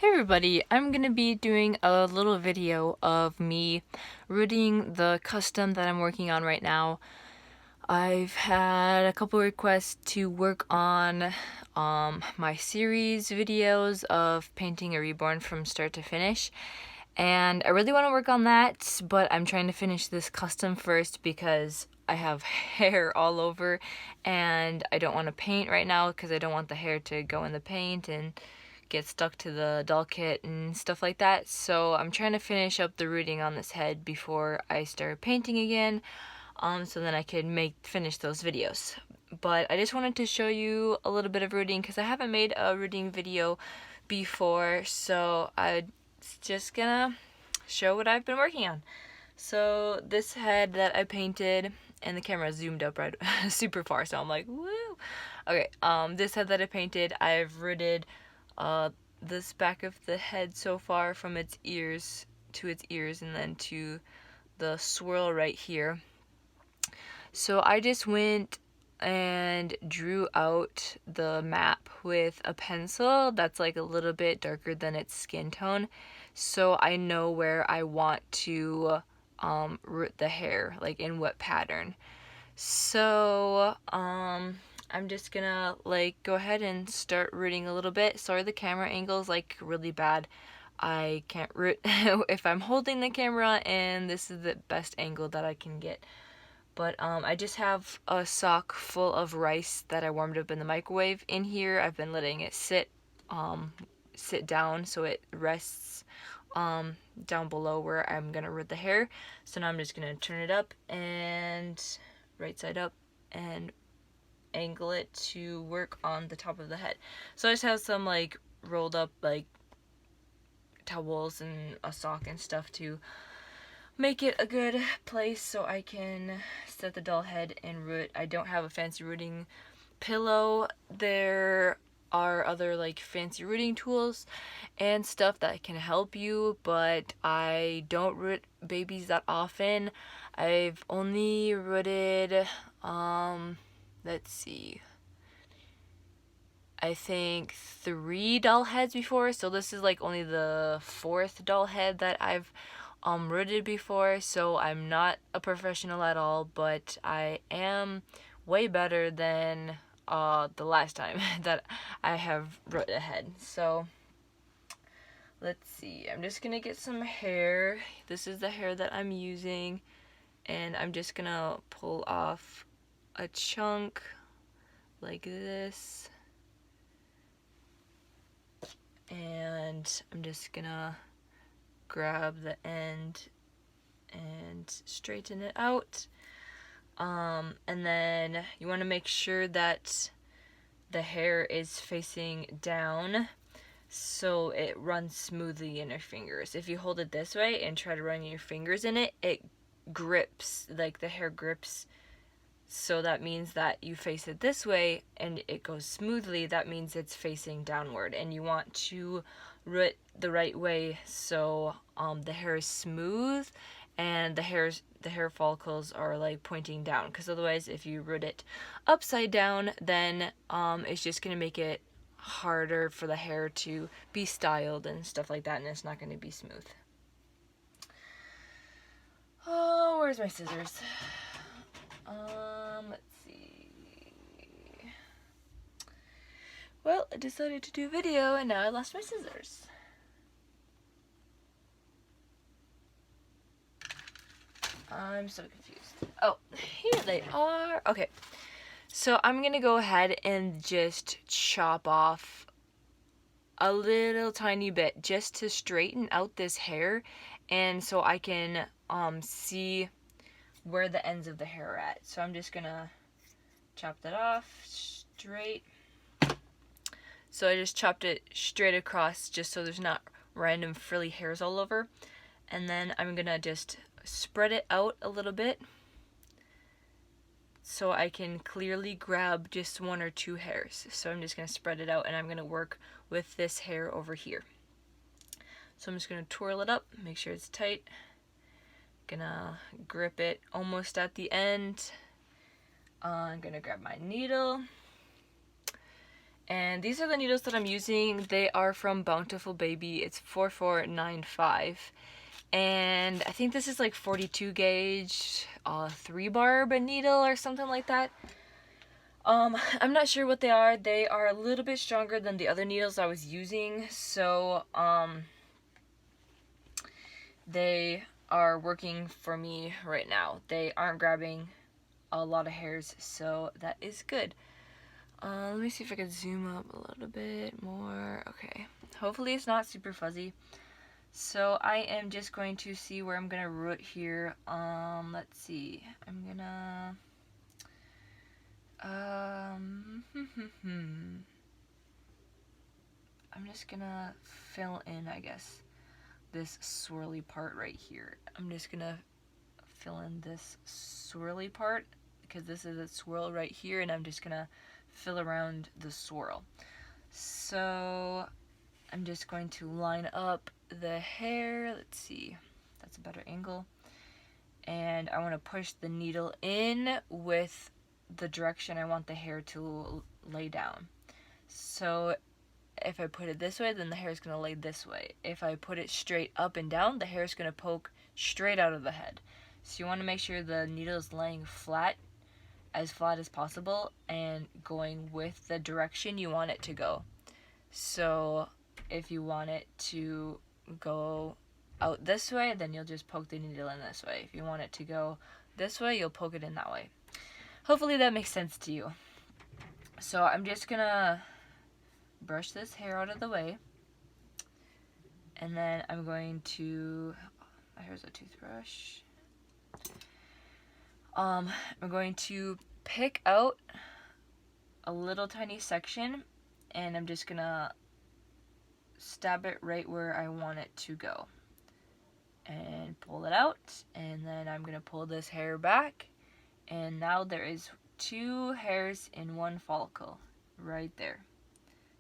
Hey everybody, I'm going to be doing a little video of me rooting the custom that I'm working on right now. I've had a couple requests to work on my series videos of painting a reborn from start to finish, and I really want to work on that, but I'm trying to finish this custom first because I have hair all over and I don't want to paint right now because I don't want the hair to go in the paint and get stuck to the doll kit and stuff like that. So I'm trying to finish up the rooting on this head before I start painting again, so then I can finish those videos. But I just wanted to show you a little bit of rooting because I haven't made a rooting video before, so I'm just gonna show what I've been working on. So this head that I painted, and the camera zoomed up right super far, so I'm like, woo! Okay, this head that I painted, I've rooted this back of the head so far from its ears to its ears and then to the swirl right here. So I just went and drew out the map with a pencil that's like a little bit darker than its skin tone, so I know where I want to root the hair, like in what pattern. So I'm just gonna like go ahead and start rooting a little bit. Sorry, the camera angle is like really bad. I can't root if I'm holding the camera, and this is the best angle that I can get. But I just have a sock full of rice that I warmed up in the microwave in here. I've been letting it sit down so it rests down below where I'm gonna root the hair. So now I'm just gonna turn it up and right side up and angle it to work on the top of the head. So I just have some like rolled up like towels and a sock and stuff to make it a good place so I can set the doll head and root. I don't have a fancy rooting pillow. There are other like fancy rooting tools and stuff that can help you, but I don't root babies that often. I've only rooted let's see, I think 3 doll heads before, so this is like only the 4th doll head that I've rooted before, so I'm not a professional at all, but I am way better than the last time that I have rooted a head. So let's see, I'm just gonna get some hair. This is the hair that I'm using, and I'm just gonna pull off a chunk like this, and I'm just gonna grab the end and straighten it out. And then you want to make sure that the hair is facing down so it runs smoothly in your fingers. If you hold it this way and try to run your fingers in it, it grips, like the hair grips. So that means that you face it this way and it goes smoothly. That means it's facing downward, and you want to root the right way so the hair is smooth and the hair follicles are like pointing down, because otherwise if you root it upside down, then it's just going to make it harder for the hair to be styled and stuff like that, and it's not going to be smooth. Oh, where's my scissors? Let's see. Well, I decided to do a video and now I lost my scissors. I'm so confused. Oh, here they are. Okay, so I'm gonna go ahead and just chop off a little tiny bit just to straighten out this hair, and so I can see where the ends of the hair are at. So I'm just gonna chop that off straight. So I just chopped it straight across just so there's not random frilly hairs all over. And then I'm gonna just spread it out a little bit so I can clearly grab just 1 or 2 hairs. So I'm just gonna spread it out, and I'm gonna work with this hair over here. So I'm just gonna twirl it up, make sure it's tight. Gonna grip it almost at the end. I'm gonna grab my needle And these are the needles that I'm using. They are from Bountiful Baby. It's 4495. And I think this is like 42 gauge, 3-barb needle or something like that. I'm not sure what they are. They are a little bit stronger than the other needles I was using. So, they are working for me right now. They aren't grabbing a lot of hairs, so that is good. Let me see if I can zoom up a little bit more. Okay, hopefully it's not super fuzzy. So I am just going to see where I'm gonna root here. Let's see. I'm gonna I'm just gonna fill in, I guess, this swirly part right here. I'm just gonna fill in this swirly part because this is a swirl right here, and I'm just gonna fill around the swirl. So I'm just going to line up the hair. Let's see, that's a better angle. And I want to push the needle in with the direction I want the hair to lay down. So if I put it this way, then the hair is going to lay this way. If I put it straight up and down, the hair is going to poke straight out of the head. So you want to make sure the needle is laying flat as possible and going with the direction you want it to go. So if you want it to go out this way, then you'll just poke the needle in this way. If you want it to go this way, you'll poke it in that way. Hopefully that makes sense to you. So I'm just gonna brush this hair out of the way, and then I'm going to, here's a toothbrush. I'm going to pick out a little tiny section, and I'm just gonna stab it right where I want it to go and pull it out, and then I'm gonna pull this hair back, and now there is 2 hairs in 1 follicle right there.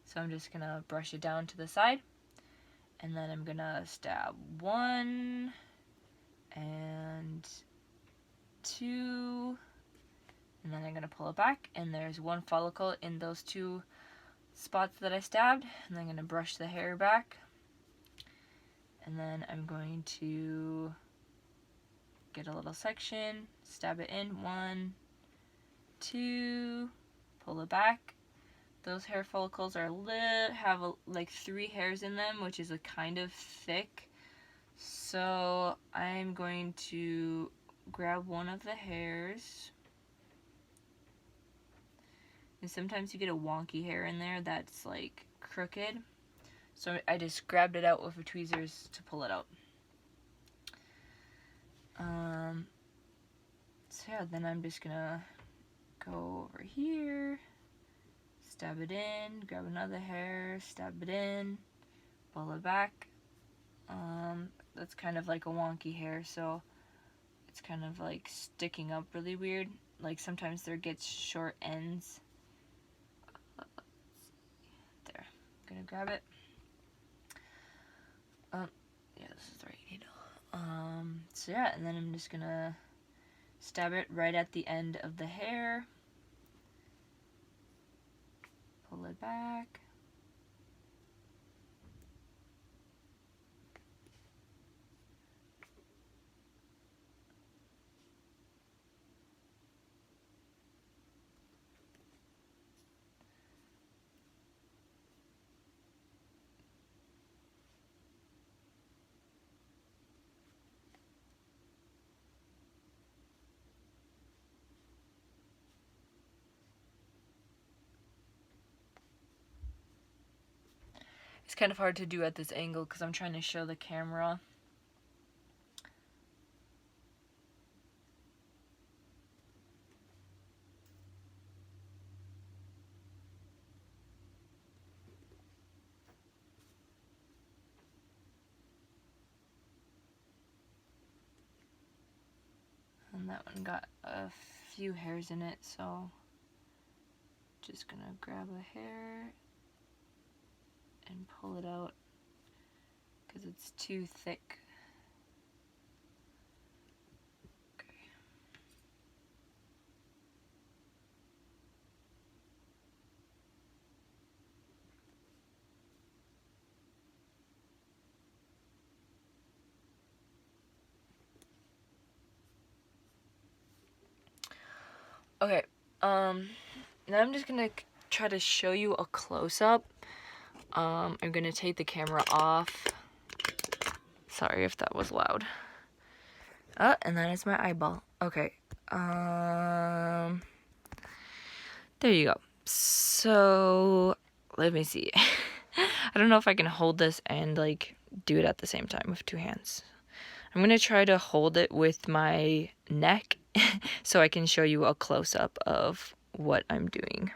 So I'm just gonna brush it down to the side, and then I'm gonna stab 1 and 2, and then I'm gonna pull it back, and there's 1 follicle in those 2 spots that I stabbed, and then I'm gonna brush the hair back, and then I'm going to get a little section, stab it in, 1, 2, pull it back. Those hair follicles are have like 3 hairs in them, which is a kind of thick. So I'm going to grab one of the hairs. And sometimes you get a wonky hair in there that's like crooked. So I just grabbed it out with the tweezers to pull it out. So yeah, then I'm just gonna go over here, stab it in, grab another hair, stab it in, pull it back. That's kind of like a wonky hair, so it's kind of like sticking up really weird. Like sometimes there gets short ends. There, I'm gonna grab it. Yeah, this is the right needle. So yeah, and then I'm just gonna stab it right at the end of the hair. Pull it back. It's kind of hard to do at this angle because I'm trying to show the camera. And that one got a few hairs in it, so just gonna grab a hair and pull it out because it's too thick. Okay. Okay, now I'm just gonna try to show you a close-up. I'm gonna take the camera off. Sorry if that was loud. And then it's my eyeball. Okay, there you go. So, let me see. I don't know if I can hold this and, like, do it at the same time with two hands. I'm gonna try to hold it with my neck so I can show you a close-up of what I'm doing.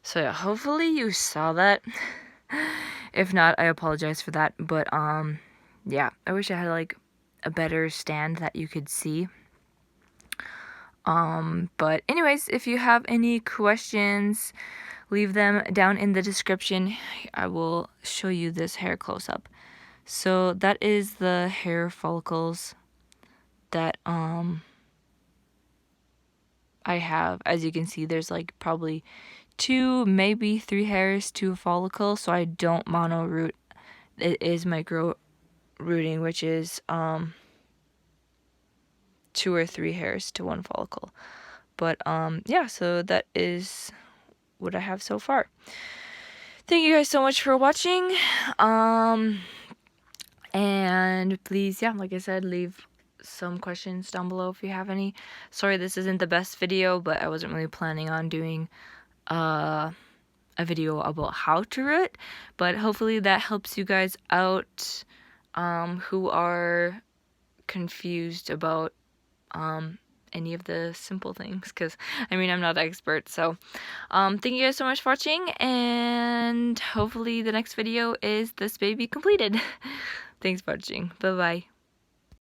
So yeah, hopefully you saw that. If not, I apologize for that. But yeah, I wish I had like a better stand that you could see. But anyways, if you have any questions, leave them down in the description. I will show you this hair close up. So that is the hair follicles that I have. As you can see, there's like probably 2, maybe 3 hairs to a follicle, so I don't mono root. It is micro rooting, which is 2 or 3 hairs to 1 follicle. But yeah, so that is what I have so far. Thank you guys so much for watching. And please, yeah, like I said, leave some questions down below if you have any. Sorry this isn't the best video, but I wasn't really planning on doing a video about how to root, but hopefully that helps you guys out who are confused about any of the simple things, because I mean I'm not an expert. So thank you guys so much for watching, and hopefully the next video is this baby completed. Thanks for watching. Bye bye.